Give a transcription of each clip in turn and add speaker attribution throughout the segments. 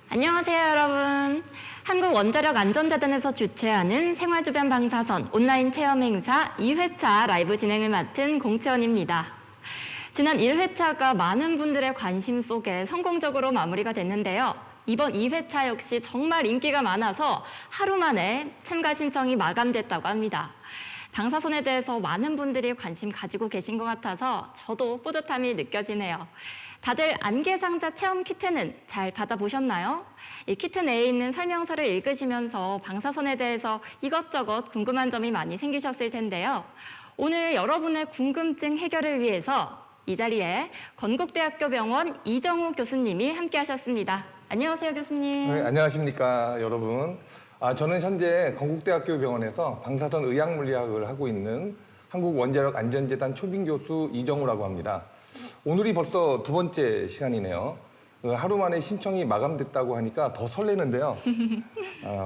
Speaker 1: 안녕하세요, 여러분. 한국원자력안전재단에서 주최하는 생활주변 방사선 온라인 체험 행사 2회차 라이브 진행을 맡은 공채원입니다. 지난 1회차가 많은 분들의 관심 속에 성공적으로 마무리가 됐는데요. 이번 2회차 역시 정말 인기가 많아서 하루 만에 참가 신청이 마감됐다고 합니다. 방사선에 대해서 많은 분들이 관심 가지고 계신 것 같아서 저도 뿌듯함이 느껴지네요. 다들 안개상자 체험 키트는 잘 받아보셨나요? 이 키트 내에 있는 설명서를 읽으시면서 방사선에 대해서 이것저것 궁금한 점이 많이 생기셨을 텐데요. 오늘 여러분의 궁금증 해결을 위해서 이 자리에 건국대학교 병원 이정우 교수님이 함께 하셨습니다. 안녕하세요, 교수님.
Speaker 2: 네, 안녕하십니까, 여러분. 저는 현재 건국대학교 병원에서 방사선 의학물리학을 하고 있는 한국원자력안전재단 초빙 교수 이정우라고 합니다. 오늘이 벌써 두 번째 시간이네요. 하루 만에 신청이 마감됐다고 하니까 더 설레는데요.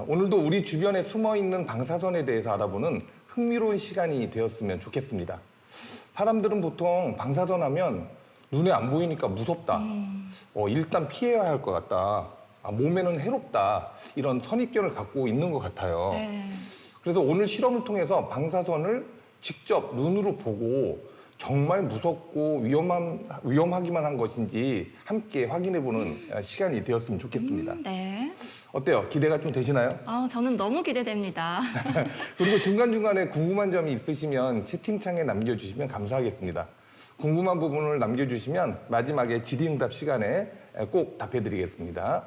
Speaker 2: 오늘도 우리 주변에 숨어있는 방사선에 대해서 알아보는 흥미로운 시간이 되었으면 좋겠습니다. 사람들은 보통 방사선 하면 눈에 안 보이니까 무섭다. 일단 피해야 할 것 같다. 몸에는 해롭다. 이런 선입견을 갖고 있는 것 같아요.
Speaker 1: 네.
Speaker 2: 그래서 오늘 실험을 통해서 방사선을 직접 눈으로 보고 정말 무섭고 위험하기만 한 것인지 함께 확인해보는 시간이 되었으면 좋겠습니다.
Speaker 1: 네.
Speaker 2: 어때요? 기대가 좀 되시나요?
Speaker 1: 저는 너무 기대됩니다.
Speaker 2: 그리고 중간중간에 궁금한 점이 있으시면 채팅창에 남겨주시면 감사하겠습니다. 궁금한 부분을 남겨주시면 마지막에 질의응답 시간에 꼭 답해드리겠습니다.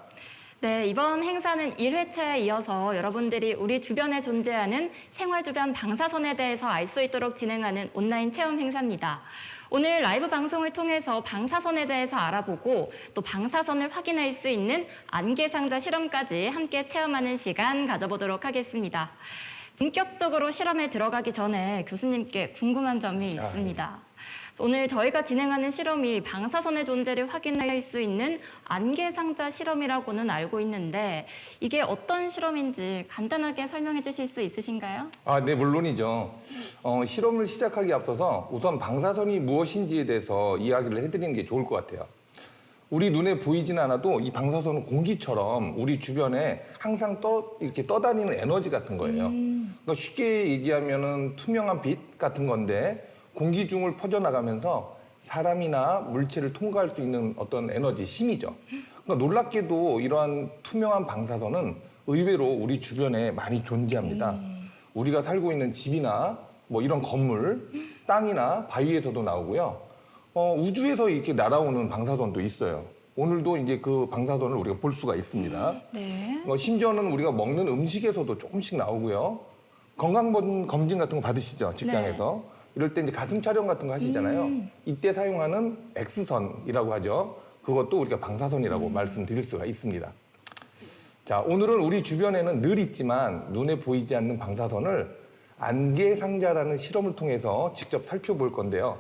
Speaker 1: 네, 이번 행사는 1회차에 이어서 여러분들이 우리 주변에 존재하는 생활주변 방사선에 대해서 알 수 있도록 진행하는 온라인 체험 행사입니다. 오늘 라이브 방송을 통해서 방사선에 대해서 알아보고 또 방사선을 확인할 수 있는 안개상자 실험까지 함께 체험하는 시간 가져보도록 하겠습니다. 본격적으로 실험에 들어가기 전에 교수님께 궁금한 점이 있습니다. 오늘 저희가 진행하는 실험이 방사선의 존재를 확인할 수 있는 안개상자 실험이라고는 알고 있는데 이게 어떤 실험인지 간단하게 설명해 주실 수 있으신가요?
Speaker 2: 네, 물론이죠. 실험을 시작하기 앞서서 우선 방사선이 무엇인지에 대해서 이야기를 해드리는 게 좋을 것 같아요. 우리 눈에 보이진 않아도 이 방사선은 공기처럼 우리 주변에 항상 이렇게 떠다니는 에너지 같은 거예요. 그러니까 쉽게 얘기하면은 투명한 빛 같은 건데 공기 중을 퍼져나가면서 사람이나 물체를 통과할 수 있는 어떤 에너지, 힘이죠. 그러니까 놀랍게도 이러한 투명한 방사선은 의외로 우리 주변에 많이 존재합니다. 우리가 살고 있는 집이나 뭐 이런 건물, 땅이나 바위에서도 나오고요. 우주에서 이렇게 날아오는 방사선도 있어요. 오늘도 이제 그 방사선을 우리가 볼 수가 있습니다.
Speaker 1: 네.
Speaker 2: 심지어는 우리가 먹는 음식에서도 조금씩 나오고요. 건강검진 같은 거 받으시죠, 직장에서. 네. 이럴 때 이제 가슴 촬영 같은 거 하시잖아요. 이때 사용하는 X선이라고 하죠. 그것도 우리가 방사선이라고 말씀드릴 수가 있습니다. 자, 오늘은 우리 주변에는 늘 있지만 눈에 보이지 않는 방사선을 안개상자라는 실험을 통해서 직접 살펴볼 건데요.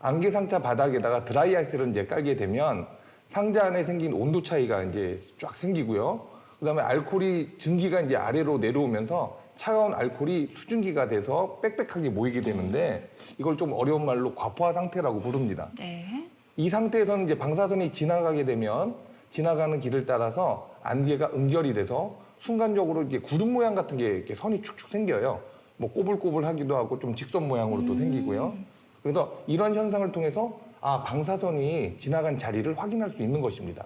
Speaker 2: 안개상자 바닥에다가 드라이아이스를 이제 깔게 되면 상자 안에 생긴 온도 차이가 이제 쫙 생기고요. 그다음에 알코올이 증기가 이제 아래로 내려오면서 차가운 알코올이 수증기가 돼서 빽빽하게 모이게 되는데 이걸 좀 어려운 말로 과포화 상태라고 부릅니다.
Speaker 1: 네.
Speaker 2: 이 상태에서는 이제 방사선이 지나가게 되면 지나가는 길을 따라서 안개가 응결이 돼서 순간적으로 이게 구름 모양 같은 게 이렇게 선이 축축 생겨요. 뭐 꼬불꼬불하기도 하고 좀 직선 모양으로도 생기고요. 그래서 이런 현상을 통해서 방사선이 지나간 자리를 확인할 수 있는 것입니다.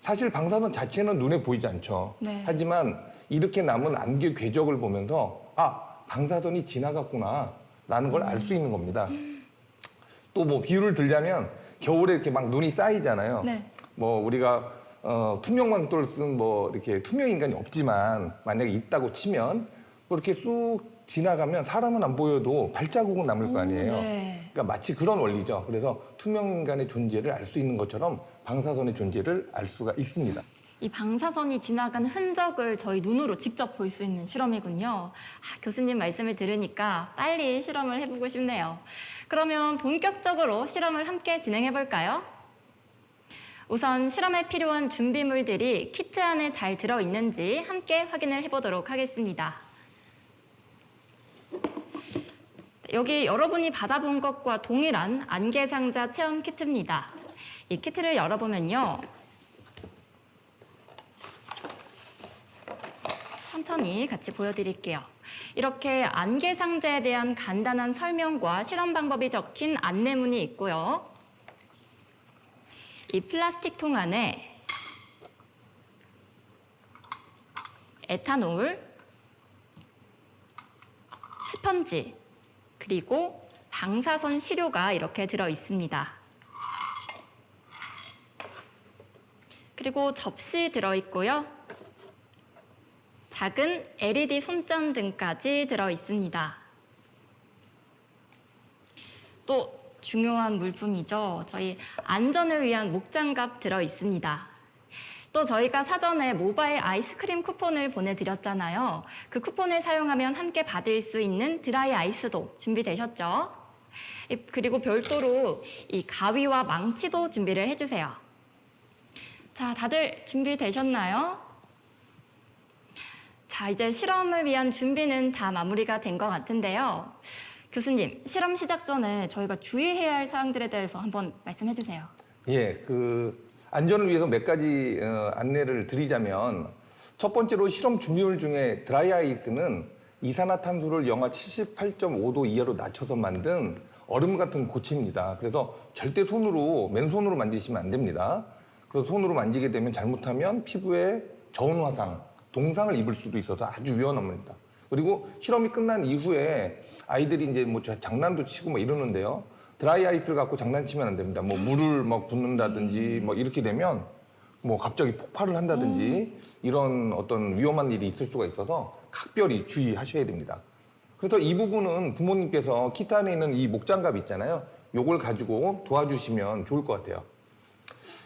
Speaker 2: 사실 방사선 자체는 눈에 보이지 않죠.
Speaker 1: 네.
Speaker 2: 하지만 이렇게 남은 안개 궤적을 보면서 방사선이 지나갔구나 라는 걸 알 수 있는 겁니다. 또 뭐 비유를 들자면 겨울에 이렇게 막 눈이 쌓이잖아요.
Speaker 1: 네.
Speaker 2: 뭐 우리가 투명망토를 쓴 뭐 이렇게 투명 인간이 없지만 만약에 있다고 치면 뭐 이렇게 쑥 지나가면 사람은 안 보여도 발자국은 남을 거 아니에요.
Speaker 1: 네.
Speaker 2: 그러니까 마치 그런 원리죠. 그래서 투명 인간의 존재를 알 수 있는 것처럼 방사선의 존재를 알 수가 있습니다.
Speaker 1: 이 방사선이 지나간 흔적을 저희 눈으로 직접 볼 수 있는 실험이군요. 교수님 말씀을 들으니까 빨리 실험을 해보고 싶네요. 그러면 본격적으로 실험을 함께 진행해 볼까요? 우선 실험에 필요한 준비물들이 키트 안에 잘 들어있는지 함께 확인을 해보도록 하겠습니다. 여기 여러분이 받아본 것과 동일한 안개상자 체험 키트입니다. 이 키트를 열어보면요. 천천히 같이 보여드릴게요. 이렇게 안개 상자에 대한 간단한 설명과 실험 방법이 적힌 안내문이 있고요. 이 플라스틱 통 안에 에탄올, 스펀지, 그리고 방사선 시료가 이렇게 들어 있습니다. 그리고 접시 들어 있고요. 작은 LED 손전등까지 들어 있습니다. 또 중요한 물품이죠. 저희 안전을 위한 목장갑 들어 있습니다. 또 저희가 사전에 모바일 아이스크림 쿠폰을 보내드렸잖아요. 그 쿠폰을 사용하면 함께 받을 수 있는 드라이 아이스도 준비되셨죠? 그리고 별도로 이 가위와 망치도 준비를 해주세요. 자, 다들 준비되셨나요? 자, 이제 실험을 위한 준비는 다 마무리가 된 것 같은데요. 교수님, 실험 시작 전에 저희가 주의해야 할 사항들에 대해서 한번 말씀해 주세요.
Speaker 2: 예, 안전을 위해서 몇 가지 안내를 드리자면 첫 번째로 실험 준비물 중에 드라이 아이스는 이산화탄소를 영하 78.5도 이하로 낮춰서 만든 얼음 같은 고체입니다. 그래서 절대 맨손으로 만지시면 안 됩니다. 그래서 손으로 만지게 되면 잘못하면 피부에 저온 화상, 동상을 입을 수도 있어서 아주 위험합니다. 그리고 실험이 끝난 이후에 아이들이 이제 뭐 장난도 치고 뭐 이러는데요. 드라이 아이스를 갖고 장난치면 안 됩니다. 뭐 물을 막 붓는다든지 뭐 이렇게 되면 뭐 갑자기 폭발을 한다든지 이런 어떤 위험한 일이 있을 수가 있어서 각별히 주의하셔야 됩니다. 그래서 이 부분은 부모님께서 키트 안에 있는 이 목장갑 있잖아요. 요걸 가지고 도와주시면 좋을 것 같아요.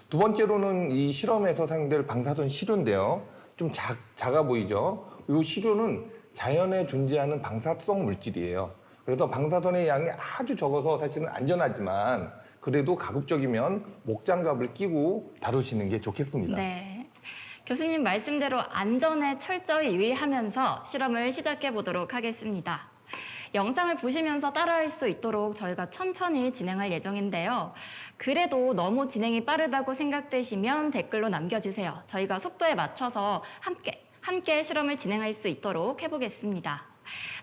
Speaker 2: 두 번째로는 이 실험에서 사용될 방사선 시료인데요. 좀 작아 보이죠? 이 시료는 자연에 존재하는 방사성 물질이에요. 그래서 방사선의 양이 아주 적어서 사실은 안전하지만 그래도 가급적이면 목장갑을 끼고 다루시는 게 좋겠습니다.
Speaker 1: 네. 교수님 말씀대로 안전에 철저히 유의하면서 실험을 시작해 보도록 하겠습니다. 영상을 보시면서 따라할 수 있도록 저희가 천천히 진행할 예정인데요. 그래도 너무 진행이 빠르다고 생각되시면 댓글로 남겨주세요. 저희가 속도에 맞춰서 함께 실험을 진행할 수 있도록 해보겠습니다.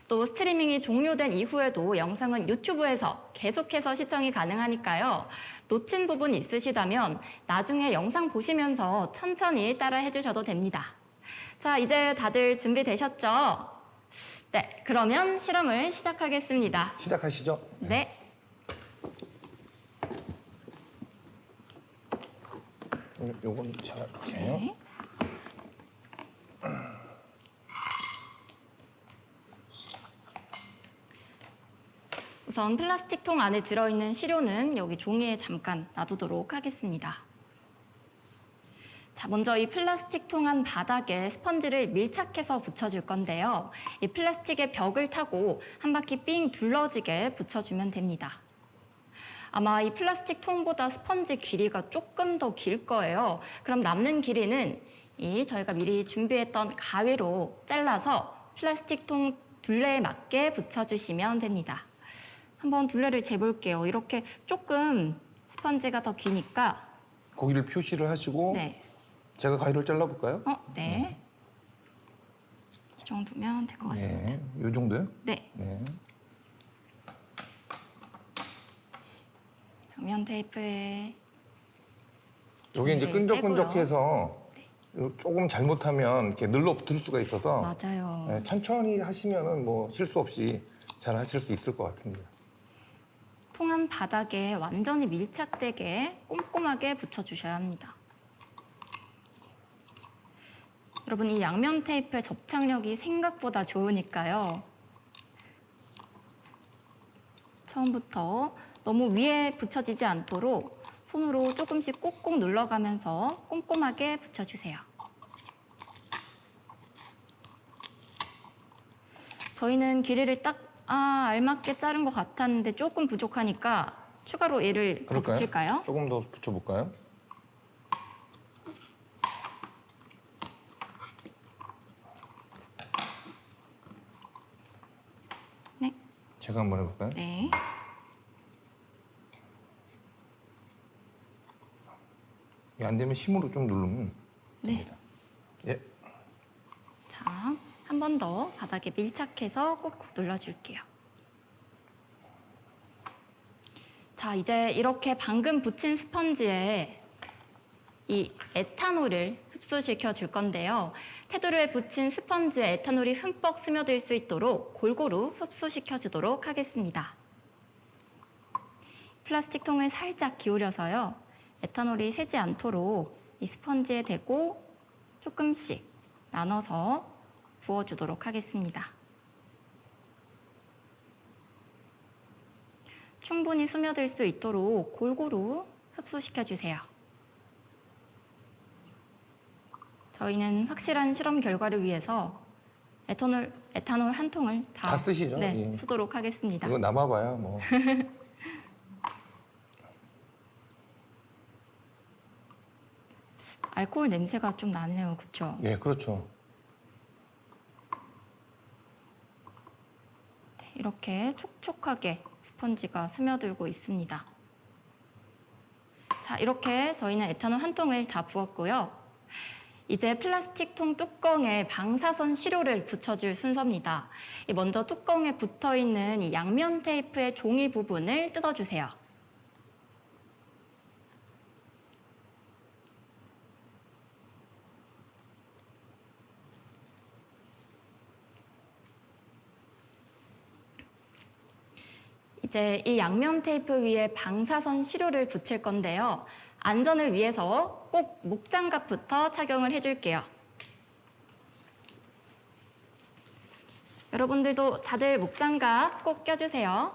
Speaker 1: 또 스트리밍이 종료된 이후에도 영상은 유튜브에서 계속해서 시청이 가능하니까요. 놓친 부분 있으시다면 나중에 영상 보시면서 천천히 따라 해주셔도 됩니다. 자, 이제 다들 준비되셨죠? 네, 그러면 실험을 시작하겠습니다.
Speaker 2: 시작하시죠.
Speaker 1: 네.
Speaker 2: 요건 제가 이렇게 해요.
Speaker 1: 네. 우선 플라스틱 통 안에 들어있는 시료는 여기 종이에 잠깐 놔두도록 하겠습니다. 자, 먼저 이 플라스틱 통 안 바닥에 스펀지를 밀착해서 붙여줄 건데요. 이 플라스틱의 벽을 타고 한 바퀴 삥 둘러지게 붙여주면 됩니다. 아마 이 플라스틱 통보다 스펀지 길이가 조금 더 길 거예요. 그럼 남는 길이는 이 저희가 미리 준비했던 가위로 잘라서 플라스틱 통 둘레에 맞게 붙여주시면 됩니다. 한번 둘레를 재볼게요. 이렇게 조금 스펀지가 더 기니까
Speaker 2: 거기를 표시를 하시고
Speaker 1: 네.
Speaker 2: 제가 가위를 잘라볼까요?
Speaker 1: 네. 이 정도면 될 것 같습니다.
Speaker 2: 네, 이 정도요?
Speaker 1: 네.
Speaker 2: 네.
Speaker 1: 양면 테이프에
Speaker 2: 여기 이제
Speaker 1: 종이를
Speaker 2: 끈적끈적해서 조금 잘못하면 이렇게 늘러붙을 수가 있어서
Speaker 1: 맞아요.
Speaker 2: 네, 천천히 하시면은 뭐 실수 없이 잘 하실 수 있을 것 같습니다.
Speaker 1: 통안 바닥에 완전히 밀착되게 꼼꼼하게 붙여주셔야 합니다. 여러분, 이 양면 테이프의 접착력이 생각보다 좋으니까요. 처음부터 너무 위에 붙여지지 않도록 손으로 조금씩 꾹꾹 눌러가면서 꼼꼼하게 붙여주세요. 저희는 길이를 딱 알맞게 자른 것 같았는데 조금 부족하니까 추가로 얘를 더
Speaker 2: 그럴까요?
Speaker 1: 붙일까요?
Speaker 2: 조금 더 붙여볼까요?
Speaker 1: 네.
Speaker 2: 제가 한번 해볼까요?
Speaker 1: 네. 이게
Speaker 2: 안 되면 힘으로 좀 누르면
Speaker 1: 네.
Speaker 2: 됩니다. 예.
Speaker 1: 자, 번 더 바닥에 밀착해서 꾹꾹 눌러줄게요. 자, 이제 이렇게 방금 붙인 스펀지에 이 에탄올을 흡수시켜 줄 건데요. 테두리에 붙인 스펀지에 에탄올이 흠뻑 스며들 수 있도록 골고루 흡수시켜 주도록 하겠습니다. 플라스틱 통을 살짝 기울여서요. 에탄올이 새지 않도록 이 스펀지에 대고 조금씩 나눠서 부어주도록 하겠습니다. 충분히 스며들 수 있도록 골고루 흡수시켜 주세요. 저희는 확실한 실험 결과를 위해서 에탄올 한 통을
Speaker 2: 다 쓰시죠?
Speaker 1: 네,
Speaker 2: 예.
Speaker 1: 쓰도록 하겠습니다.
Speaker 2: 이거 남아봐야 뭐.
Speaker 1: 알코올 냄새가 좀 나네요, 그렇죠?
Speaker 2: 예, 그렇죠.
Speaker 1: 네, 이렇게 촉촉하게 스펀지가 스며들고 있습니다. 자, 이렇게 저희는 에탄올 한 통을 다 부었고요. 이제 플라스틱 통 뚜껑에 방사선 시료를 붙여줄 순서입니다. 먼저 뚜껑에 붙어있는 이 양면 테이프의 종이 부분을 뜯어주세요. 이제 이 양면 테이프 위에 방사선 시료를 붙일 건데요. 안전을 위해서 꼭 목장갑부터 착용을 해줄게요. 여러분들도 다들 목장갑 꼭 껴주세요.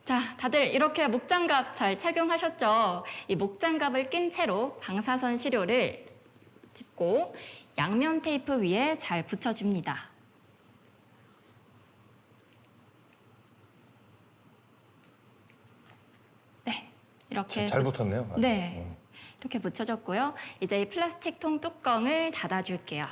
Speaker 1: 자, 다들 이렇게 목장갑 잘 착용하셨죠? 이 목장갑을 낀 채로 방사선 시료를 짚고 양면 테이프 위에 잘 붙여줍니다. 네, 이렇게
Speaker 2: 잘 붙었네요.
Speaker 1: 네, 이렇게 붙여줬고요. 이제 이 플라스틱 통 뚜껑을 닫아줄게요.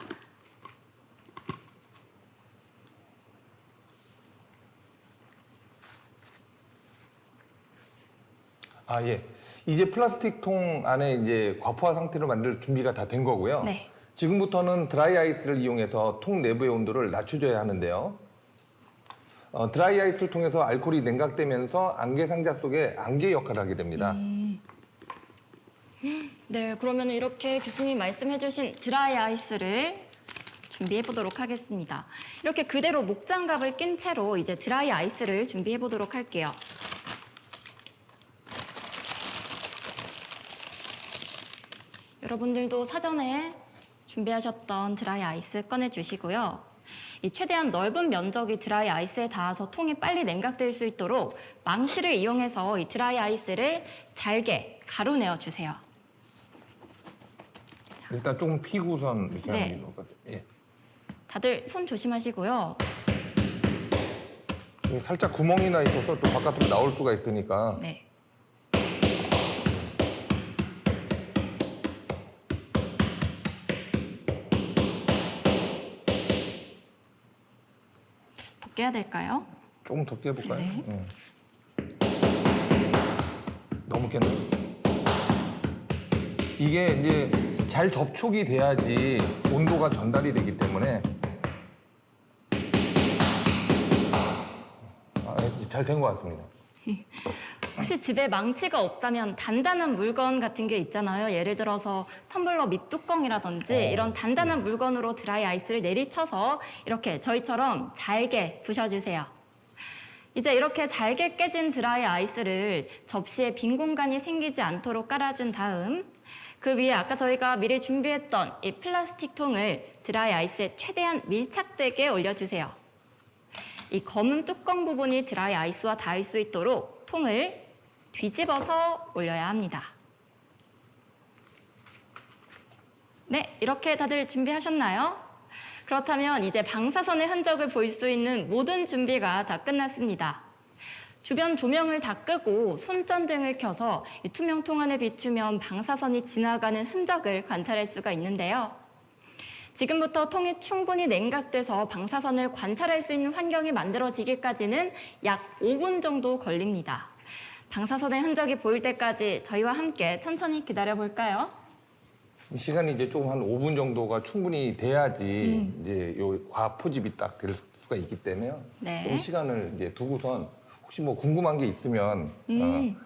Speaker 2: 아, 예. 이제 플라스틱 통 안에 이제 과포화 상태로 만들 준비가 다 된 거고요.
Speaker 1: 네.
Speaker 2: 지금부터는 드라이 아이스를 이용해서 통 내부의 온도를 낮춰줘야 하는데요. 드라이 아이스를 통해서 알코올이 냉각되면서 안개 상자 속에 안개 역할을 하게 됩니다.
Speaker 1: 네, 그러면 이렇게 교수님 말씀해주신 드라이 아이스를 준비해 보도록 하겠습니다. 이렇게 그대로 목장갑을 낀 채로 이제 드라이 아이스를 준비해 보도록 할게요. 여러분들도 사전에 준비하셨던 드라이 아이스 꺼내주시고요. 이 최대한 넓은 면적이 드라이 아이스에 닿아서 통이 빨리 냉각될 수 있도록 망치를 이용해서 이 드라이 아이스를 잘게 가루내어 주세요.
Speaker 2: 일단 조금 피고선 이렇게
Speaker 1: 네.
Speaker 2: 하는 게 좋을 것 같아요. 예.
Speaker 1: 다들 손 조심하시고요.
Speaker 2: 여기 살짝 구멍이 나 있어서 또 바깥으로 나올 수가 있으니까.
Speaker 1: 네. 더 깨야 될까요?
Speaker 2: 조금 더 깨볼까요?
Speaker 1: 네.
Speaker 2: 너무 깼나요? 이게 이제 잘 접촉이 돼야지 온도가 전달이 되기 때문에 잘 된 것 같습니다.
Speaker 1: 혹시 집에 망치가 없다면 단단한 물건 같은 게 있잖아요. 예를 들어서 텀블러 밑뚜껑이라든지 이런 단단한 물건으로 드라이 아이스를 내리쳐서 이렇게 저희처럼 잘게 부셔주세요. 이제 이렇게 잘게 깨진 드라이 아이스를 접시에 빈 공간이 생기지 않도록 깔아준 다음 그 위에 아까 저희가 미리 준비했던 이 플라스틱 통을 드라이 아이스에 최대한 밀착되게 올려주세요. 이 검은 뚜껑 부분이 드라이 아이스와 닿을 수 있도록 통을 뒤집어서 올려야 합니다. 네, 이렇게 다들 준비하셨나요? 그렇다면 이제 방사선의 흔적을 볼 수 있는 모든 준비가 다 끝났습니다. 주변 조명을 다 끄고 손전등을 켜서 이 투명 통 안에 비추면 방사선이 지나가는 흔적을 관찰할 수가 있는데요. 지금부터 통이 충분히 냉각돼서 방사선을 관찰할 수 있는 환경이 만들어지기까지는 약 5분 정도 걸립니다. 방사선의 흔적이 보일 때까지 저희와 함께 천천히 기다려 볼까요?
Speaker 2: 시간이 이제 조금 한 5분 정도가 충분히 돼야지 이제 요 과학 포집이 딱 될 수가 있기 때문에요.
Speaker 1: 네.
Speaker 2: 좀 시간을 이제 두고선 혹시 뭐 궁금한 게 있으면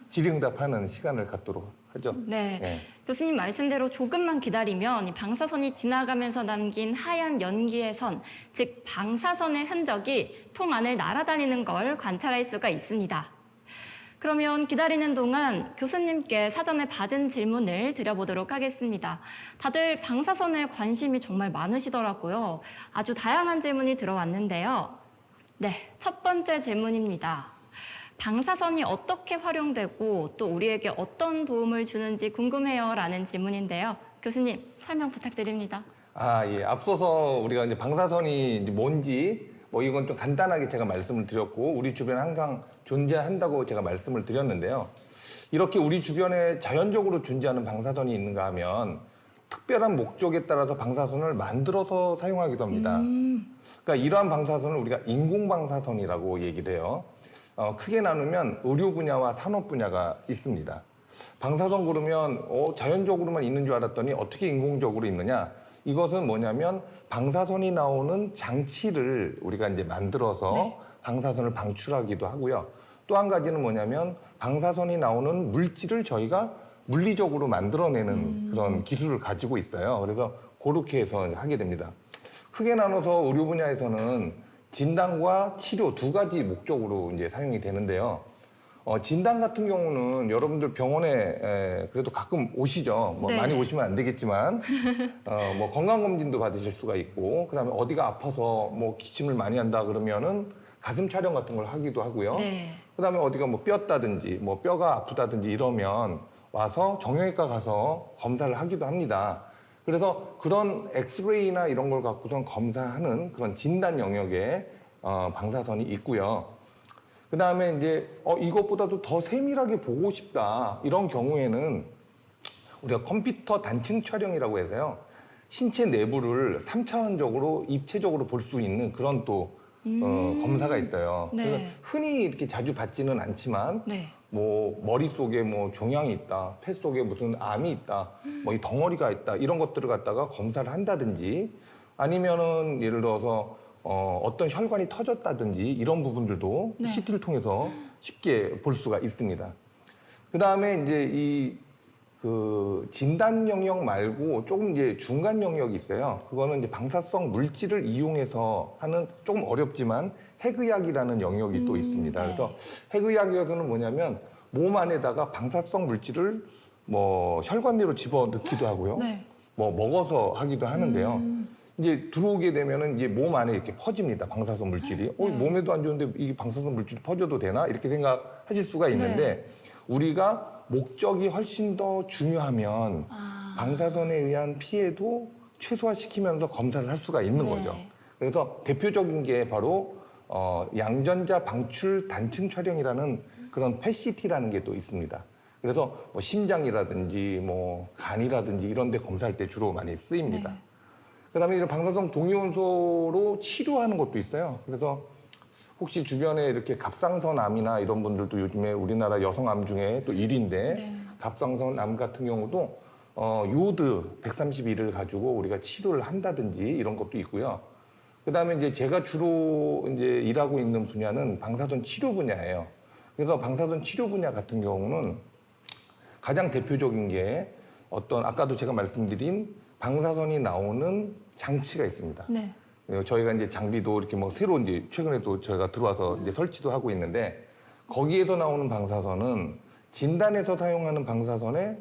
Speaker 2: 질의응답하는 시간을 갖도록 하죠.
Speaker 1: 네.
Speaker 2: 예.
Speaker 1: 교수님 말씀대로 조금만 기다리면 이 방사선이 지나가면서 남긴 하얀 연기의 선, 즉 방사선의 흔적이 통 안을 날아다니는 걸 관찰할 수가 있습니다. 그러면 기다리는 동안 교수님께 사전에 받은 질문을 드려보도록 하겠습니다. 다들 방사선에 관심이 정말 많으시더라고요. 아주 다양한 질문이 들어왔는데요. 네, 첫 번째 질문입니다. 방사선이 어떻게 활용되고 또 우리에게 어떤 도움을 주는지 궁금해요 라는 질문인데요. 교수님 설명 부탁드립니다.
Speaker 2: 예. 앞서서 우리가 이제 방사선이 이제 뭔지 뭐 이건 좀 간단하게 제가 말씀을 드렸고 우리 주변에 항상 존재한다고 제가 말씀을 드렸는데요. 이렇게 우리 주변에 자연적으로 존재하는 방사선이 있는가 하면 특별한 목적에 따라서 방사선을 만들어서 사용하기도 합니다. 그러니까 이러한 방사선을 우리가 인공 방사선이라고 얘기를 해요. 크게 나누면 의료 분야와 산업 분야가 있습니다. 방사선 그러면 자연적으로만 있는 줄 알았더니 어떻게 인공적으로 있느냐? 이것은 뭐냐면 방사선이 나오는 장치를 우리가 이제 만들어서 방사선을 방출하기도 하고요. 또 한 가지는 뭐냐면 방사선이 나오는 물질을 저희가 물리적으로 만들어내는 그런 기술을 가지고 있어요. 그래서 그렇게 해서 하게 됩니다. 크게 나눠서 의료 분야에서는 진단과 치료 두 가지 목적으로 이제 사용이 되는데요. 진단 같은 경우는 여러분들 병원에 그래도 가끔 오시죠. 뭐
Speaker 1: 네.
Speaker 2: 많이 오시면 안 되겠지만, 뭐 건강검진도 받으실 수가 있고, 그 다음에 어디가 아파서 뭐 기침을 많이 한다 그러면은 가슴 촬영 같은 걸 하기도 하고요.
Speaker 1: 네.
Speaker 2: 그 다음에 어디가 뭐 뼈다든지, 뭐 뼈가 아프다든지 이러면 와서 정형외과 가서 검사를 하기도 합니다. 그래서 그런 엑스레이나 이런 걸 갖고선 검사하는 그런 진단 영역에 방사선이 있고요. 그 다음에 이제 이것보다도 더 세밀하게 보고 싶다 이런 경우에는 우리가 컴퓨터 단층 촬영이라고 해서요. 신체 내부를 3차원적으로 입체적으로 볼 수 있는 그런 또 검사가 있어요.
Speaker 1: 네.
Speaker 2: 그래서 흔히 이렇게 자주 받지는 않지만
Speaker 1: 네.
Speaker 2: 뭐 머릿속에 뭐 종양이 있다, 폐 속에 무슨 암이 있다, 뭐 이 덩어리가 있다 이런 것들을 갖다가 검사를 한다든지 아니면은 예를 들어서 어떤 혈관이 터졌다든지 이런 부분들도
Speaker 1: 네.
Speaker 2: CT를 통해서 쉽게 볼 수가 있습니다. 그 다음에 이제 그 진단 영역 말고 조금 이제 중간 영역이 있어요. 그거는 이제 방사성 물질을 이용해서 하는 조금 어렵지만 핵의학이라는 영역이 또 있습니다.
Speaker 1: 네.
Speaker 2: 그래서 핵의학에서는 뭐냐면 몸 안에다가 방사성 물질을 뭐 혈관 내로 집어 넣기도 하고요.
Speaker 1: 네.
Speaker 2: 뭐 먹어서 하기도 하는데요. 이제 들어오게 되면은 이제 몸 안에 이렇게 퍼집니다. 방사선 물질이. 몸에도 안 좋은데 이 방사선 물질이 퍼져도 되나? 이렇게 생각하실 수가 있는데 우리가 목적이 훨씬 더 중요하면 방사선에 의한 피해도 최소화시키면서 검사를 할 수가 있는 거죠. 그래서 대표적인 게 바로 양전자 방출 단층 촬영이라는 그런 펫CT라는 게 또 있습니다. 그래서 뭐 심장이라든지 뭐 간이라든지 이런 데 검사할 때 주로 많이 쓰입니다.
Speaker 1: 네.
Speaker 2: 그다음에 이런 방사성 동위원소로 치료하는 것도 있어요. 그래서 혹시 주변에 이렇게 갑상선암이나 이런 분들도 요즘에 우리나라 여성암 중에 또 1위인데
Speaker 1: 네.
Speaker 2: 갑상선암 같은 경우도 요오드 131을 가지고 우리가 치료를 한다든지 이런 것도 있고요. 그다음에 이제 제가 주로 이제 일하고 있는 분야는 방사선 치료 분야예요. 그래서 방사선 치료 분야 같은 경우는 가장 대표적인 게 어떤 아까도 제가 말씀드린 방사선이 나오는 장치가 있습니다.
Speaker 1: 네.
Speaker 2: 저희가 이제 장비도 이렇게 뭐 새로 이제 최근에도 저희가 들어와서 이제 설치도 하고 있는데 거기에서 나오는 방사선은 진단에서 사용하는 방사선의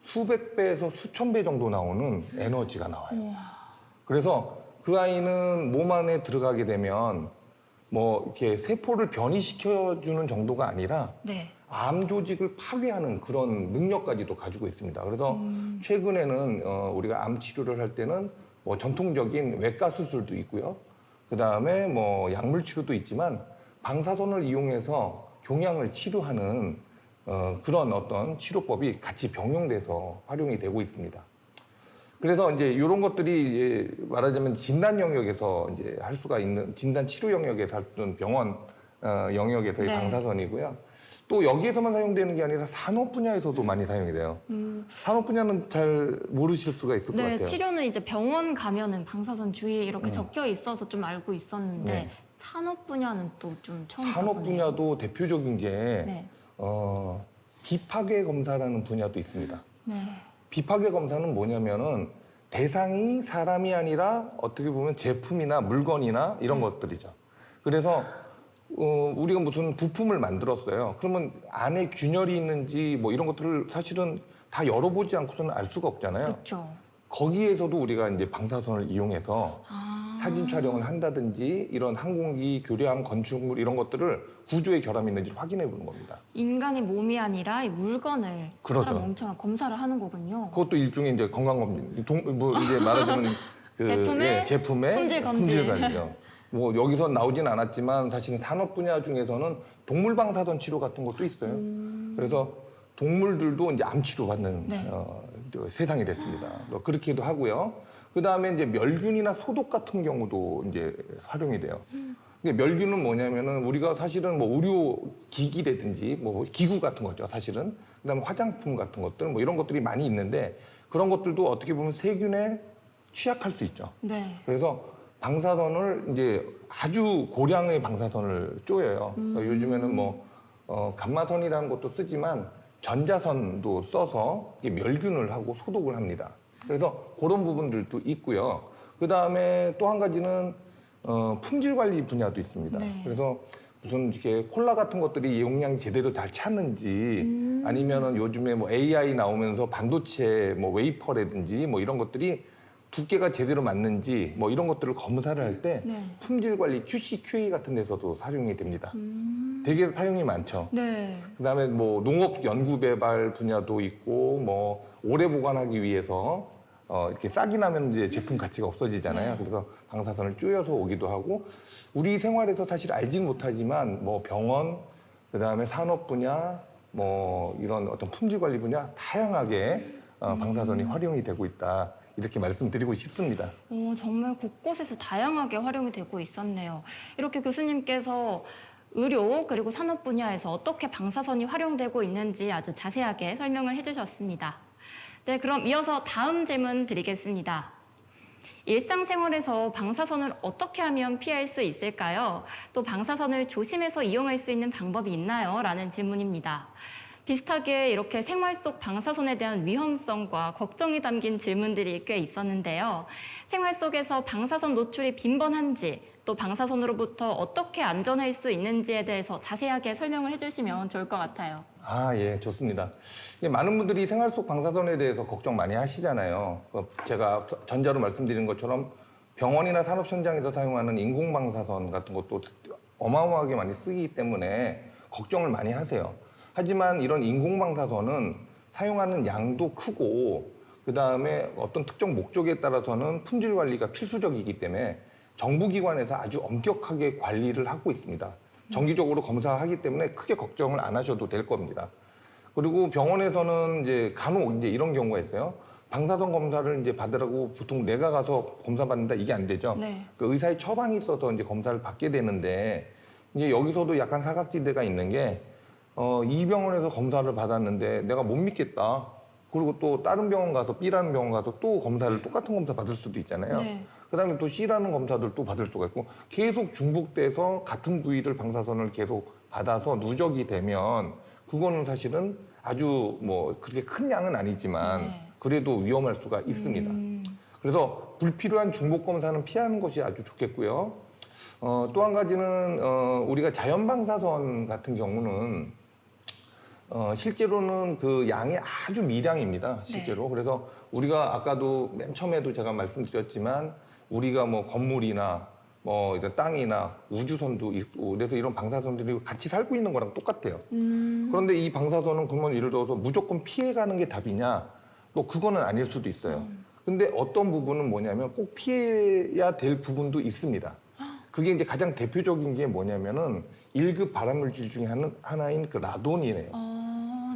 Speaker 2: 수백 배에서 수천 배 정도 나오는 에너지가 나와요. 그래서 그 아이는 몸 안에 들어가게 되면 뭐 이렇게 세포를 변이시켜주는 정도가 아니라
Speaker 1: 네.
Speaker 2: 암 조직을 파괴하는 그런 능력까지도 가지고 있습니다. 그래서 최근에는 우리가 암 치료를 할 때는 뭐 전통적인 외과 수술도 있고요. 그 다음에 뭐 약물 치료도 있지만 방사선을 이용해서 종양을 치료하는 그런 어떤 치료법이 같이 병용돼서 활용이 되고 있습니다. 그래서 이제 이런 것들이 이제 말하자면 진단 영역에서 이제 할 수가 있는 진단 치료 영역에서 하는 병원 영역에서의
Speaker 1: 네.
Speaker 2: 방사선이고요. 또 여기에서만 사용되는 게 아니라 산업 분야에서도 많이 사용이 돼요. 산업 분야는 잘 모르실 수가 있을 것
Speaker 1: 네,
Speaker 2: 같아요.
Speaker 1: 치료는 이제 병원 가면은 방사선 주의에 이렇게 적혀 있어서 좀 알고 있었는데
Speaker 2: 네.
Speaker 1: 산업 분야는 또 좀 처음
Speaker 2: 산업
Speaker 1: 들어보네요.
Speaker 2: 분야도 대표적인 게
Speaker 1: 네.
Speaker 2: 비파괴 검사라는 분야도 있습니다.
Speaker 1: 네.
Speaker 2: 비파괴 검사는 뭐냐면은 대상이 사람이 아니라 어떻게 보면 제품이나 물건이나 이런 것들이죠. 그래서 우리가 무슨 부품을 만들었어요. 그러면 안에 균열이 있는지 뭐 이런 것들을 사실은 다 열어보지 않고서는 알 수가 없잖아요.
Speaker 1: 그렇죠.
Speaker 2: 거기에서도 우리가 이제 방사선을 이용해서
Speaker 1: 아.
Speaker 2: 사진 촬영을 한다든지 이런 항공기, 교량함, 건축물 이런 것들을 구조에 결함이 있는지 확인해 보는 겁니다.
Speaker 1: 인간의 몸이 아니라 이 물건을
Speaker 2: 그렇죠.
Speaker 1: 사람 몸처럼 검사를 하는 거군요.
Speaker 2: 그것도 일종의 이제 건강검진. 뭐 이제 말하자면 그
Speaker 1: 제품의
Speaker 2: 제품의
Speaker 1: 품질 검진.
Speaker 2: 관리죠. 뭐 여기서 나오진 않았지만 사실은 산업 분야 중에서는 동물 방사선 치료 같은 것도 있어요. 그래서 동물들도 이제 암 치료 받는
Speaker 1: 네.
Speaker 2: 세상이 됐습니다. 그렇게도 하고요. 그 다음에 이제 멸균이나 소독 같은 경우도 이제 활용이 돼요. 근데 멸균은 뭐냐면은 우리가 사실은 뭐 의료 기기라든지 뭐 기구 같은 거죠, 사실은. 그다음에 화장품 같은 것들 뭐 이런 것들이 많이 있는데 그런 것들도 어떻게 보면 세균에 취약할 수 있죠.
Speaker 1: 네.
Speaker 2: 그래서 방사선을 이제 아주 고량의 방사선을 쪼여요. 그러니까 요즘에는 뭐 감마선이라는 것도 쓰지만 전자선도 써서 이게 멸균을 하고 소독을 합니다. 그래서 그런 부분들도 있고요. 그 다음에 또 한 가지는 품질 관리 분야도 있습니다.
Speaker 1: 네.
Speaker 2: 그래서 무슨 이렇게 콜라 같은 것들이 용량이 제대로 잘 찼는지 아니면은 요즘에 뭐 AI 나오면서 반도체 뭐 웨이퍼라든지 뭐 이런 것들이 두께가 제대로 맞는지 뭐 이런 것들을 검사를 할 때
Speaker 1: 네.
Speaker 2: 품질 관리 QC, QA 같은 데서도 사용이 됩니다. 되게 사용이 많죠.
Speaker 1: 네.
Speaker 2: 그다음에 뭐 농업 연구 개발 분야도 있고 뭐 오래 보관하기 위해서 이렇게 싹이 나면 이제 제품 가치가 없어지잖아요.
Speaker 1: 네.
Speaker 2: 그래서 방사선을 쪼여서 오기도 하고 우리 생활에서 사실 알진 못하지만 뭐 병원 그다음에 산업 분야 뭐 이런 어떤 품질 관리 분야 다양하게 방사선이 활용이 되고 있다. 이렇게 말씀드리고 싶습니다.
Speaker 1: 정말 곳곳에서 다양하게 활용이 되고 있었네요. 이렇게 교수님께서 의료 그리고 산업 분야에서 어떻게 방사선이 활용되고 있는지 아주 자세하게 설명을 해주셨습니다. 네, 그럼 이어서 다음 질문 드리겠습니다. 일상생활에서 방사선을 어떻게 하면 피할 수 있을까요? 또 방사선을 조심해서 이용할 수 있는 방법이 있나요? 라는 질문입니다. 비슷하게 이렇게 생활 속 방사선에 대한 위험성과 걱정이 담긴 질문들이 꽤 있었는데요. 생활 속에서 방사선 노출이 빈번한지 또 방사선으로부터 어떻게 안전할 수 있는지에 대해서 자세하게 설명을 해주시면 좋을 것 같아요.
Speaker 2: 아, 예, 좋습니다. 많은 분들이 생활 속 방사선에 대해서 걱정 많이 하시잖아요. 제가 전자로 말씀드린 것처럼 병원이나 산업 현장에서 사용하는 인공 방사선 같은 것도 어마어마하게 많이 쓰기 때문에 걱정을 많이 하세요. 하지만 이런 인공 방사선은 사용하는 양도 크고 그 다음에 어떤 특정 목적에 따라서는 품질 관리가 필수적이기 때문에 정부기관에서 아주 엄격하게 관리를 하고 있습니다. 정기적으로 검사하기 때문에 크게 걱정을 안 하셔도 될 겁니다. 그리고 병원에서는 이제 간혹 이제 이런 경우가 있어요. 방사선 검사를 이제 받으라고 보통 내가 가서 검사 받는다 이게 안 되죠.
Speaker 1: 네.
Speaker 2: 그 의사의 처방이 있어서 이제 검사를 받게 되는데 이제 여기서도 약간 사각지대가 있는 게 이 병원에서 검사를 받았는데 내가 못 믿겠다. 그리고 또 다른 병원 가서 B라는 병원 가서 또 검사를 똑같은 검사 받을 수도 있잖아요.
Speaker 1: 네.
Speaker 2: 그다음에 또 C라는 검사들 또 받을 수가 있고 계속 중복돼서 같은 부위를 방사선을 계속 받아서 누적이 되면 그거는 사실은 아주 뭐 그렇게 큰 양은 아니지만
Speaker 1: 네.
Speaker 2: 그래도 위험할 수가 있습니다. 그래서 불필요한 중복 검사는 피하는 것이 아주 좋겠고요. 또 한 가지는 우리가 자연 방사선 같은 경우는 실제로는 그 양이 아주 미량입니다. 실제로.
Speaker 1: 네.
Speaker 2: 그래서 우리가 아까도 맨 처음에도 제가 말씀드렸지만 우리가 뭐 건물이나 뭐 이런 땅이나 우주선도 있고 그래서 이런 방사선들이 같이 살고 있는 거랑 똑같아요. 그런데 이 방사선은 그러면 예를 들어서 무조건 피해가는 게 답이냐? 뭐 그거는 아닐 수도 있어요. 근데 어떤 부분은 뭐냐면 꼭 피해야 될 부분도 있습니다. 그게 이제 가장 대표적인 게 뭐냐면은 1급 발암물질 중에 하나인 그 라돈이에요.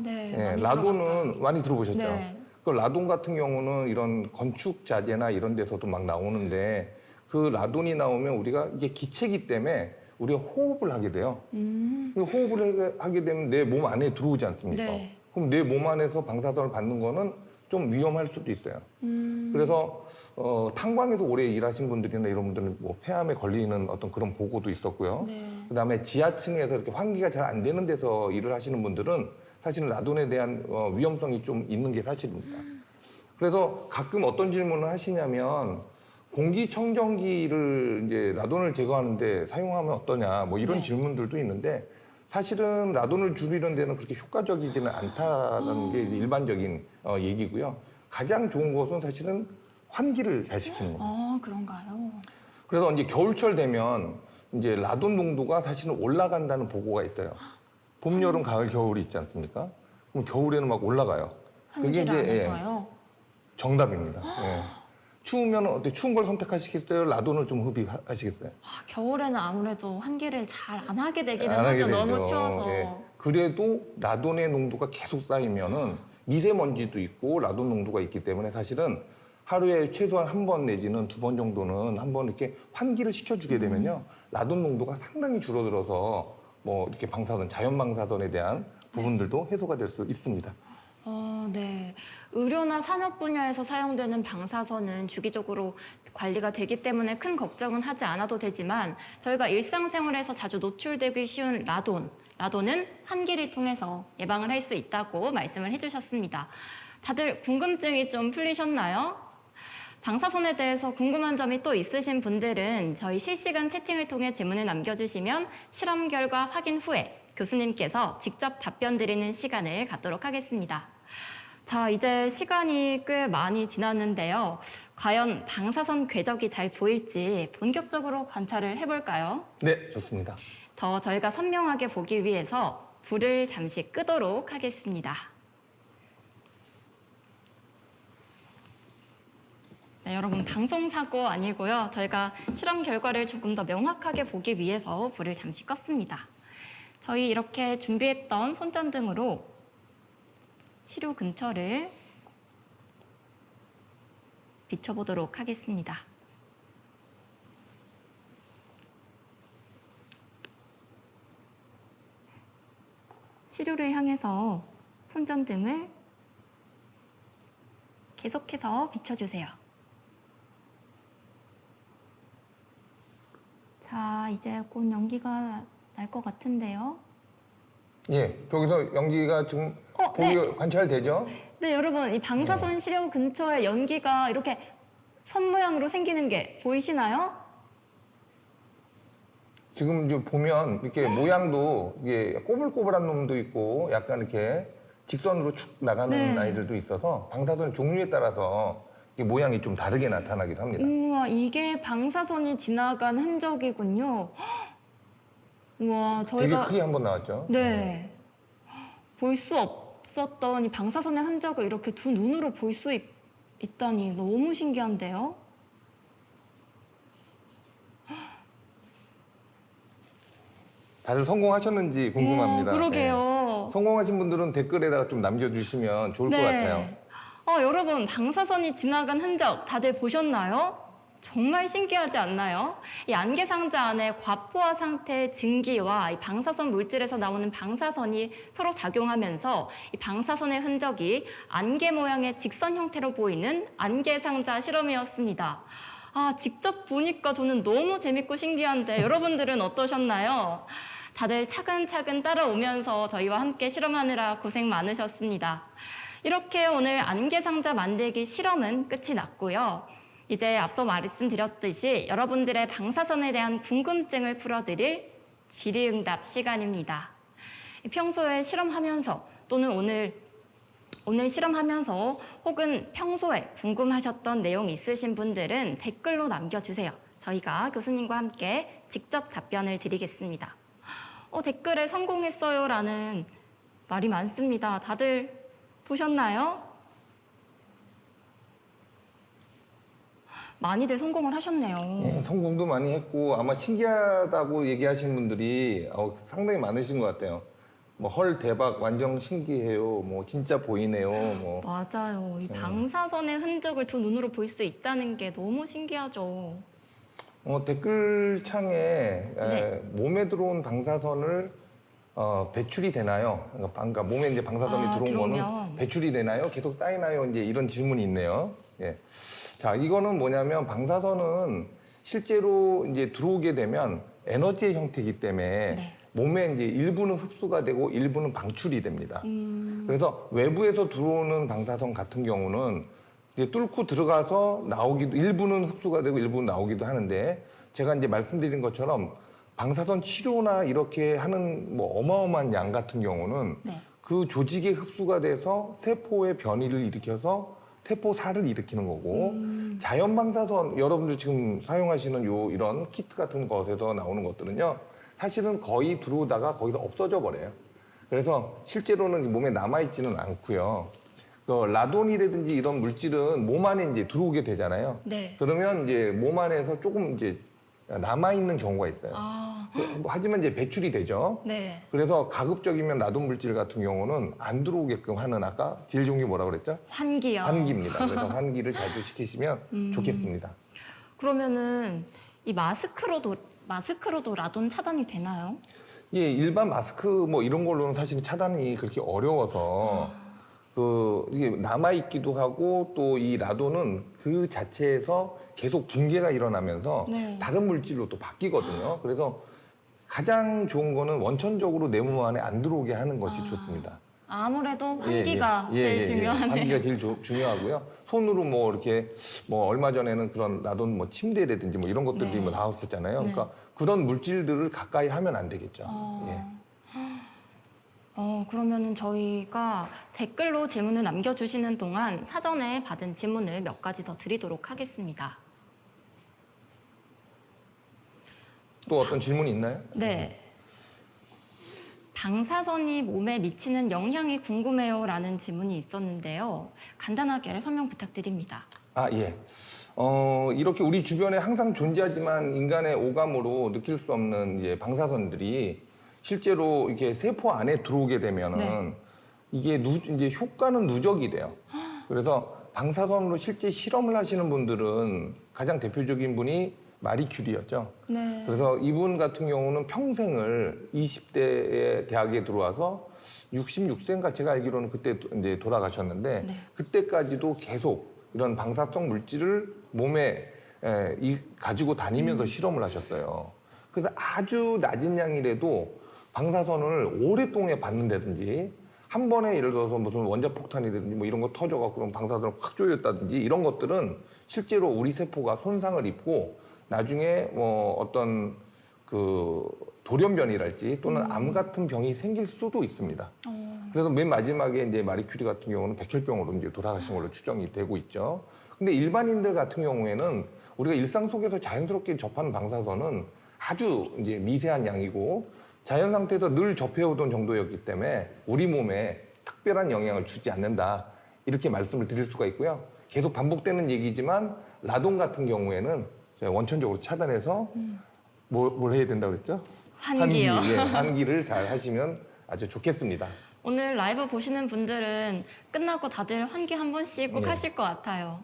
Speaker 1: 네.
Speaker 2: 예,
Speaker 1: 많이
Speaker 2: 라돈은
Speaker 1: 들어봤어요.
Speaker 2: 많이 들어보셨죠?
Speaker 1: 네.
Speaker 2: 그 라돈 같은 경우는 이런 건축 자재나 이런 데서도 막 나오는데 그 라돈이 나오면 우리가 이게 기체이기 때문에 우리가 호흡을 하게 돼요. 호흡을 하게 되면 내 몸 안에 들어오지 않습니까?
Speaker 1: 네.
Speaker 2: 그럼 내 몸 안에서 방사선을 받는 거는 좀 위험할 수도 있어요. 그래서 탄광에서 오래 일하신 분들이나 이런 분들은 뭐 폐암에 걸리는 어떤 그런 보고도 있었고요.
Speaker 1: 네.
Speaker 2: 그다음에 지하층에서 이렇게 환기가 잘 안 되는 데서 일을 하시는 분들은 사실은 라돈에 대한 위험성이 좀 있는 게 사실입니다. 그래서 가끔 어떤 질문을 하시냐면 공기청정기를 이제 라돈을 제거하는데 사용하면 어떠냐 뭐 이런
Speaker 1: 네.
Speaker 2: 질문들도 있는데 사실은 라돈을 줄이는 데는 그렇게 효과적이지는 않다는 게 일반적인 얘기고요. 가장 좋은 것은 사실은 환기를 잘 시키는 겁니다.
Speaker 1: 그런가요?
Speaker 2: 그래서 이제 겨울철 되면 이제 라돈 농도가 사실은 올라간다는 보고가 있어요. 봄, 여름, 가을, 겨울이 있지 않습니까? 그럼 겨울에는 막 올라가요. 그게
Speaker 1: 환기를 안
Speaker 2: 이제
Speaker 1: 해서요?
Speaker 2: 정답입니다. 예. 추우면 어때? 추운 걸 선택하시겠어요? 라돈을 좀 흡입하시겠어요?
Speaker 1: 겨울에는 아무래도 환기를 잘 안 하게 되기는
Speaker 2: 안 하게
Speaker 1: 하죠. 너무
Speaker 2: 되죠.
Speaker 1: 추워서.
Speaker 2: 예. 그래도 라돈의 농도가 계속 쌓이면은 미세먼지도 있고 라돈 농도가 있기 때문에 사실은 하루에 최소한 한 번 내지는 2번 정도는 한번 이렇게 환기를 시켜주게 되면요. 라돈 농도가 상당히 줄어들어서 뭐 이렇게 방사선, 자연 방사선에 대한 부분들도 해소가 될 수 있습니다.
Speaker 1: 네. 의료나 산업 분야에서 사용되는 방사선은 주기적으로 관리가 되기 때문에 큰 걱정은 하지 않아도 되지만 저희가 일상생활에서 자주 노출되기 쉬운 라돈은 환기를 통해서 예방을 할 수 있다고 말씀을 해주셨습니다. 다들 궁금증이 좀 풀리셨나요? 방사선에 대해서 궁금한 점이 또 있으신 분들은 저희 실시간 채팅을 통해 질문을 남겨주시면 실험 결과 확인 후에 교수님께서 직접 답변 드리는 시간을 갖도록 하겠습니다. 자, 이제 시간이 꽤 많이 지났는데요. 과연 방사선 궤적이 잘 보일지 본격적으로 관찰을 해볼까요?
Speaker 2: 네, 좋습니다.
Speaker 1: 더 저희가 선명하게 보기 위해서 불을 잠시 끄도록 하겠습니다. 네, 여러분 방송사고 아니고요. 저희가 실험 결과를 조금 더 명확하게 보기 위해서 불을 잠시 껐습니다. 저희 이렇게 준비했던 손전등으로 시료 근처를 비춰보도록 하겠습니다. 시료를 향해서 손전등을 계속해서 비춰주세요. 자, 이제 곧 연기가 날 것 같은데요.
Speaker 2: 예, 여기서 연기가 지금
Speaker 1: 네.
Speaker 2: 관찰되죠?
Speaker 1: 네, 여러분, 이 방사선 시료 근처에 연기가 이렇게 선 모양으로 생기는 게 보이시나요?
Speaker 2: 지금 이제 보면 이렇게 모양도 이게 꼬불꼬불한 놈도 있고 약간 이렇게 직선으로 축 나가는
Speaker 1: 네.
Speaker 2: 아이들도 있어서 방사선 종류에 따라서 이게 모양이 좀 다르게 나타나기도 합니다.
Speaker 1: 우와, 이게 방사선이 지나간 흔적이군요. 우와,
Speaker 2: 되게
Speaker 1: 저희가
Speaker 2: 크게 한번 나왔죠?
Speaker 1: 네. 볼 수 없었던 이 방사선의 흔적을 이렇게 두 눈으로 볼 수 있다니 너무 신기한데요?
Speaker 2: 다들 성공하셨는지 궁금합니다.
Speaker 1: 그러게요.
Speaker 2: 네. 성공하신 분들은 댓글에다가 좀 남겨주시면 좋을 것 같아요.
Speaker 1: 여러분, 방사선이 지나간 흔적 다들 보셨나요? 정말 신기하지 않나요? 이 안개 상자 안에 과포화 상태의 증기와 이 방사선 물질에서 나오는 방사선이 서로 작용하면서 이 방사선의 흔적이 안개 모양의 직선 형태로 보이는 안개 상자 실험이었습니다. 직접 보니까 저는 너무 재밌고 신기한데 여러분들은 어떠셨나요? 다들 차근차근 따라오면서 저희와 함께 실험하느라 고생 많으셨습니다. 이렇게 오늘 안개 상자 만들기 실험은 끝이 났고요. 이제 앞서 말씀드렸듯이 여러분들의 방사선에 대한 궁금증을 풀어드릴 질의응답 시간입니다. 평소에 실험하면서 또는 오늘 실험하면서 혹은 평소에 궁금하셨던 내용 있으신 분들은 댓글로 남겨주세요. 저희가 교수님과 함께 직접 답변을 드리겠습니다. 댓글에 성공했어요 라는 말이 많습니다. 다들 보셨나요? 많이들 성공을 하셨네요.
Speaker 2: 네, 성공도 많이 했고 아마 신기하다고 얘기하시는 분들이 상당히 많으신 것 같아요. 뭐 헐 대박 완전 신기해요. 뭐 진짜 보이네요. 뭐
Speaker 1: 맞아요. 이 방사선의 흔적을 두 눈으로 볼 수 있다는 게 너무 신기하죠.
Speaker 2: 댓글창에
Speaker 1: 네.
Speaker 2: 몸에 들어온 방사선을 배출이 되나요? 그러니까 몸에 이제 방사선이 들어온 거는
Speaker 1: 들어오면.
Speaker 2: 배출이 되나요? 계속 쌓이나요? 이제 이런 질문이 있네요. 예. 자, 이거는 뭐냐면 방사선은 실제로 이제 들어오게 되면 에너지의 형태이기 때문에
Speaker 1: 네.
Speaker 2: 몸에 이제 일부는 흡수가 되고 일부는 방출이 됩니다. 그래서 외부에서 들어오는 방사선 같은 경우는 이제 뚫고 들어가서 나오기도 일부는 흡수가 되고 일부는 나오기도 하는데 제가 이제 말씀드린 것처럼 방사선 치료나 이렇게 하는 뭐 어마어마한 양 같은 경우는
Speaker 1: 네.
Speaker 2: 그 조직에 흡수가 돼서 세포의 변이를 일으켜서 세포살을 일으키는 거고 자연 방사선 여러분들 지금 사용하시는 이런 키트 같은 것에서 나오는 것들은요 사실은 거의 들어오다가 거기서 없어져 버려요. 그래서 실제로는 몸에 남아 있지는 않고요. 라돈이라든지 이런 물질은 몸 안에 이제 들어오게 되잖아요.
Speaker 1: 네.
Speaker 2: 그러면 이제 몸 안에서 조금 이제 남아 있는 경우가 있어요. 하지만 이제 배출이 되죠.
Speaker 1: 네.
Speaker 2: 그래서 가급적이면 라돈 물질 같은 경우는 안 들어오게끔 하는 아까 제일 좋은 게 뭐라고 그랬죠?
Speaker 1: 환기요.
Speaker 2: 환기입니다. 그래서 환기를 자주 시키시면 좋겠습니다.
Speaker 1: 그러면은 이 마스크로도 라돈 차단이 되나요?
Speaker 2: 예, 일반 마스크 뭐 이런 걸로는 사실 차단이 그렇게 어려워서 이게 남아 있기도 하고 또 이 라돈은 그 자체에서 계속 붕괴가 일어나면서
Speaker 1: 네.
Speaker 2: 다른 물질로 또 바뀌거든요. 그래서 가장 좋은 거는 원천적으로 내 몸 안에 안 들어오게 하는 것이 좋습니다.
Speaker 1: 아무래도 환기가
Speaker 2: 예,
Speaker 1: 제일 중요하네요.
Speaker 2: 환기가 제일 중요하고요. 손으로 뭐 이렇게 뭐 얼마 전에는 그런 라돈 뭐 침대라든지 뭐 이런 것들이
Speaker 1: 네.
Speaker 2: 뭐 나왔었잖아요.
Speaker 1: 네.
Speaker 2: 그러니까 그런 물질들을 가까이 하면 안 되겠죠. 예.
Speaker 1: 그러면은 저희가 댓글로 질문을 남겨주시는 동안 사전에 받은 질문을 몇 가지 더 드리도록 하겠습니다.
Speaker 2: 또 어떤 질문이 있나요?
Speaker 1: 네. 방사선이 몸에 미치는 영향이 궁금해요라는 질문이 있었는데요. 간단하게 설명 부탁드립니다.
Speaker 2: 아, 예. 이렇게 우리 주변에 항상 존재하지만 인간의 오감으로 느낄 수 없는 이제 방사선들이 실제로 이렇게 세포 안에 들어오게 되면은
Speaker 1: 네.
Speaker 2: 이게 이제 효과는 누적이 돼요. 그래서 방사선으로 실제 실험을 하시는 분들은 가장 대표적인 분이 마리 큐리였죠.
Speaker 1: 네.
Speaker 2: 그래서 이분 같은 경우는 평생을 20대에 대학에 들어와서 66세인가 제가 알기로는 그때 이제 돌아가셨는데
Speaker 1: 네.
Speaker 2: 그때까지도 계속 이런 방사성 물질을 몸에 가지고 다니면서 실험을 하셨어요. 그래서 아주 낮은 양이라도 방사선을 오랫동안 받는다든지 한 번에 예를 들어서 무슨 원자폭탄이라든지 뭐 이런 거 터져갖고 그런 방사선을 확 조였다든지 이런 것들은 실제로 우리 세포가 손상을 입고 나중에 뭐 어떤 그 돌연변이랄지 또는 암 같은 병이 생길 수도 있습니다. 그래서 맨 마지막에 이제 마리 큐리 같은 경우는 백혈병으로 이제 돌아가신 걸로 추정이 되고 있죠. 근데 일반인들 같은 경우에는 우리가 일상 속에서 자연스럽게 접하는 방사선은 아주 이제 미세한 양이고 자연 상태에서 늘 접해오던 정도였기 때문에 우리 몸에 특별한 영향을 주지 않는다. 이렇게 말씀을 드릴 수가 있고요. 계속 반복되는 얘기지만 라돈 같은 경우에는 원천적으로 차단해서 뭘 해야 된다고 그랬죠?
Speaker 1: 환기요.
Speaker 2: 환기를 잘 하시면 아주 좋겠습니다.
Speaker 1: 오늘 라이브 보시는 분들은 끝나고 다들 환기 한 번씩 꼭
Speaker 2: 네.
Speaker 1: 하실 것 같아요.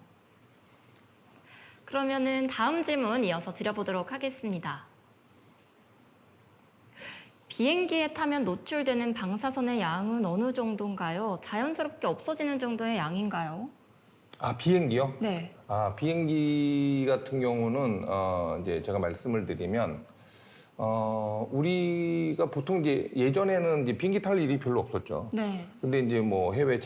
Speaker 1: 그러면은 다음 질문 이어서 드려보도록 하겠습니다. 비행기에 타면 노출되는 방사선의 양은 어느 정도인가요? 자연스럽게 없어지는 정도의 양인가요?
Speaker 2: 아, 비행기요?
Speaker 1: 네.
Speaker 2: 아, 비행기 같은 경우는 이제 제가 말씀을 드리면 우리가 보통 이제 예전에는 이제 비행기 탈 일이 별로 없었죠.
Speaker 1: 네.
Speaker 2: 근데 이제 뭐 해외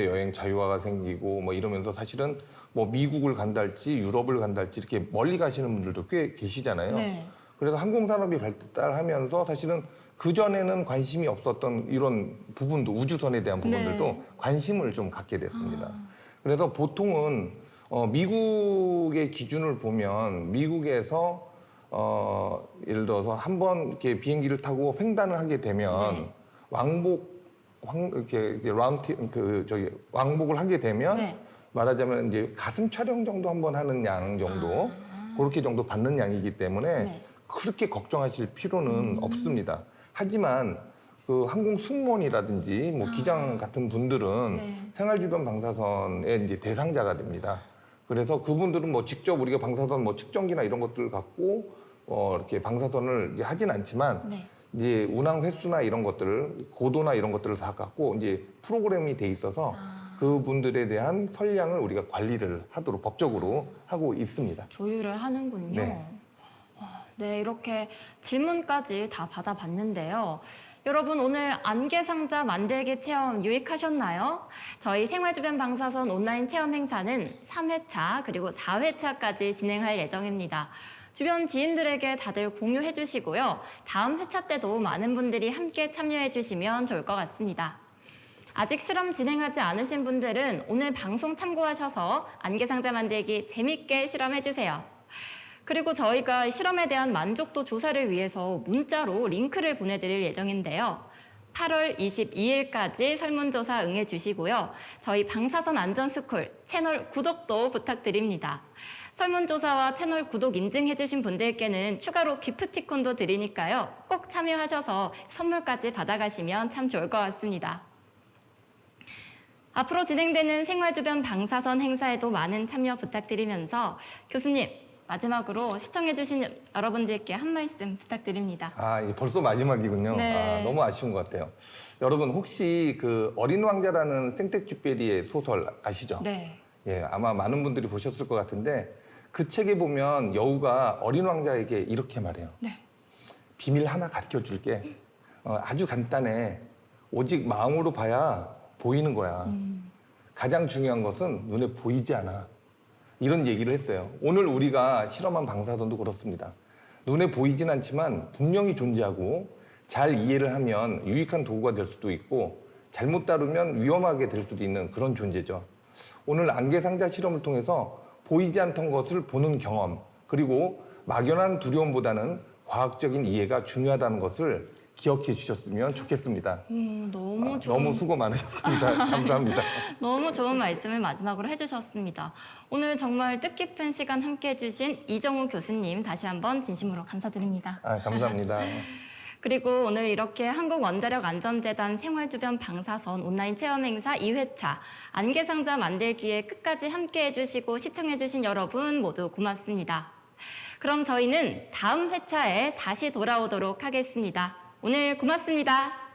Speaker 2: 여행 자유화가 생기고 뭐 이러면서 사실은 뭐 미국을 간달지 유럽을 간달지 이렇게 멀리 가시는 분들도 꽤 계시잖아요.
Speaker 1: 네.
Speaker 2: 그래서 항공산업이 발달하면서 사실은 그전에는 관심이 없었던 이런 부분도 우주선에 대한 부분들도
Speaker 1: 네.
Speaker 2: 관심을 좀 갖게 됐습니다. 그래서 보통은 미국의 기준을 보면 미국에서 예를 들어서 한번 이렇게 비행기를 타고 횡단을 하게 되면
Speaker 1: 네.
Speaker 2: 왕복을 하게 되면
Speaker 1: 네.
Speaker 2: 말하자면 이제 가슴 촬영 정도 한번 하는 양 정도 그렇게 정도 받는 양이기 때문에
Speaker 1: 네.
Speaker 2: 그렇게 걱정하실 필요는 없습니다. 하지만 그 항공 승무원이라든지 뭐 기장 같은 분들은
Speaker 1: 네.
Speaker 2: 생활 주변 방사선의 이제 대상자가 됩니다. 그래서 그분들은 뭐 직접 우리가 방사선 뭐 측정기나 이런 것들을 갖고 이렇게 방사선을 이제 하진 않지만
Speaker 1: 네.
Speaker 2: 이제 운항 횟수나 이런 것들을 고도나 이런 것들을 다 갖고 이제 프로그램이 돼 있어서 그분들에 대한 선량을 우리가 관리를 하도록 법적으로 하고 있습니다.
Speaker 1: 조율을 하는군요.
Speaker 2: 네.
Speaker 1: 네, 이렇게 질문까지 다 받아봤는데요. 여러분 오늘 안개상자 만들기 체험 유익하셨나요? 저희 생활주변 방사선 온라인 체험 행사는 3회차 그리고 4회차까지 진행할 예정입니다. 주변 지인들에게 다들 공유해 주시고요. 다음 회차 때도 많은 분들이 함께 참여해 주시면 좋을 것 같습니다. 아직 실험 진행하지 않으신 분들은 오늘 방송 참고하셔서 안개상자 만들기 재밌게 실험해 주세요. 그리고 저희가 실험에 대한 만족도 조사를 위해서 문자로 링크를 보내드릴 예정인데요. 8월 22일까지 설문조사 응해주시고요. 저희 방사선 안전스쿨 채널 구독도 부탁드립니다. 설문조사와 채널 구독 인증해주신 분들께는 추가로 기프티콘도 드리니까요. 꼭 참여하셔서 선물까지 받아가시면 참 좋을 것 같습니다. 앞으로 진행되는 생활주변 방사선 행사에도 많은 참여 부탁드리면서 교수님, 마지막으로 시청해주신 여러분들께 한 말씀 부탁드립니다.
Speaker 2: 이제 벌써 마지막이군요.
Speaker 1: 네.
Speaker 2: 너무 아쉬운 것 같아요. 여러분 혹시 그 어린 왕자라는 생텍쥐페리의 소설 아시죠?
Speaker 1: 네.
Speaker 2: 예, 아마 많은 분들이 보셨을 것 같은데 그 책에 보면 여우가 어린 왕자에게 이렇게 말해요.
Speaker 1: 네.
Speaker 2: 비밀 하나 가르쳐 줄게. 아주 간단해. 오직 마음으로 봐야 보이는 거야. 가장 중요한 것은 눈에 보이지 않아. 이런 얘기를 했어요. 오늘 우리가 실험한 방사선도 그렇습니다. 눈에 보이진 않지만 분명히 존재하고 잘 이해를 하면 유익한 도구가 될 수도 있고 잘못 다루면 위험하게 될 수도 있는 그런 존재죠. 오늘 안개상자 실험을 통해서 보이지 않던 것을 보는 경험, 그리고 막연한 두려움보다는 과학적인 이해가 중요하다는 것을 기억해 주셨으면 좋겠습니다.
Speaker 1: 너무 좋은,
Speaker 2: 너무 수고 많으셨습니다. 감사합니다.
Speaker 1: 너무 좋은 말씀을 마지막으로 해주셨습니다. 오늘 정말 뜻깊은 시간 함께 해주신 이정우 교수님 다시 한번 진심으로 감사드립니다.
Speaker 2: 감사합니다.
Speaker 1: 그리고 오늘 이렇게 한국원자력안전재단 생활주변 방사선 온라인 체험행사 2회차 안개상자 만들기에 끝까지 함께 해주시고 시청해주신 여러분 모두 고맙습니다. 그럼 저희는 다음 회차에 다시 돌아오도록 하겠습니다. 오늘 고맙습니다.